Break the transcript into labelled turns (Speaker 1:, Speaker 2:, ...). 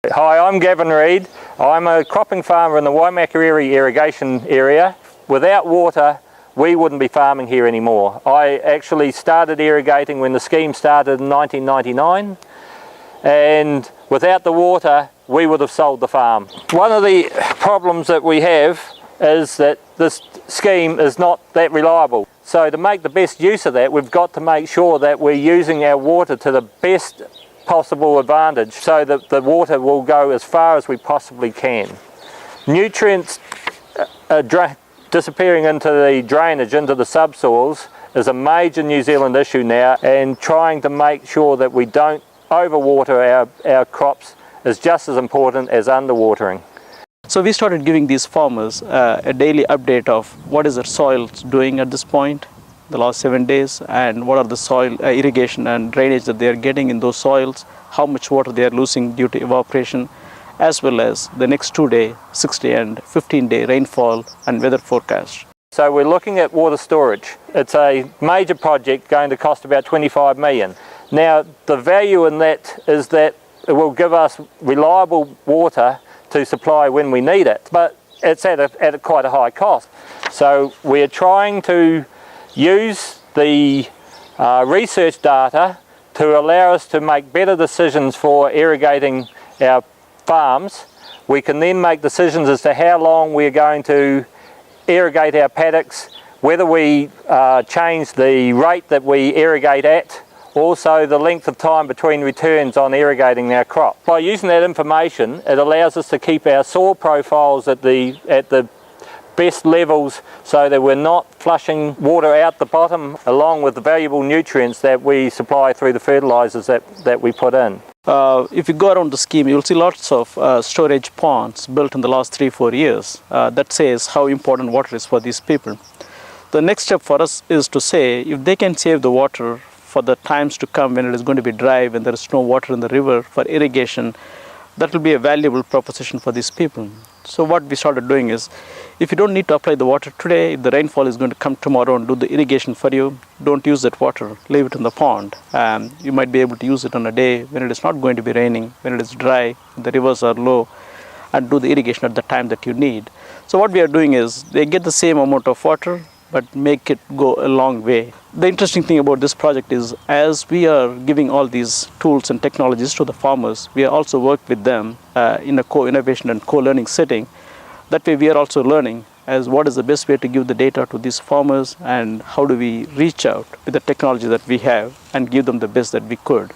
Speaker 1: Hi, I'm Gavin Reid. I'm a cropping farmer in the Waikmakariri Irrigation area. Without water, we wouldn't be farming here anymore. I actually started irrigating when the scheme started in 1999, and without the water, we would have sold the farm. One of the problems that we have is that this scheme is not that reliable. So to make the best use of that, we've got to make sure that we're using our water to the best possible advantage so that the water will go as far as we possibly can. Nutrients disappearing into the drainage, into the subsoils, is a major New Zealand issue now, and trying to make sure that we don't overwater our crops is just as important as underwatering.
Speaker 2: So we started giving these farmers a daily update of what is their soil doing at this point, the last 7 days, and what are the soil irrigation and drainage that they are getting in those soils, how much water they are losing due to evaporation, as well as the next 2-day, 6-day and 15-day rainfall and weather forecast.
Speaker 1: So we're looking at water storage. It's a major project going to cost about 25 million. Now the value in that is that it will give us reliable water to supply when we need it, but it's at quite a high cost. So we're trying to use the research data to allow us to make better decisions for irrigating our farms. We can then make decisions as to how long we're going to irrigate our paddocks, whether we change the rate that we irrigate at, also the length of time between returns on irrigating our crop. By using that information, it allows us to keep our soil profiles at the best levels so that we're not flushing water out the bottom, along with the valuable nutrients that we supply through the fertilizers that we put in.
Speaker 2: If you go around the scheme, you'll see lots of storage ponds built in the last 3-4 years. That says how important water is for these people. The next step for us is to say, if they can save the water for the times to come when it is going to be dry, when there is no water in the river for irrigation, that will be a valuable proposition for these people. So what we started doing is, if you don't need to apply the water today, if the rainfall is going to come tomorrow and do the irrigation for you, don't use that water, leave it in the pond. You might be able to use it on a day when it is not going to be raining, when it is dry, the rivers are low, and do the irrigation at the time that you need. So what we are doing is, they get the same amount of water, but make it go a long way. The interesting thing about this project is, as we are giving all these tools and technologies to the farmers, we also work with them in a co-innovation and co-learning setting. That way we are also learning as what is the best way to give the data to these farmers, and how do we reach out with the technology that we have and give them the best that we could.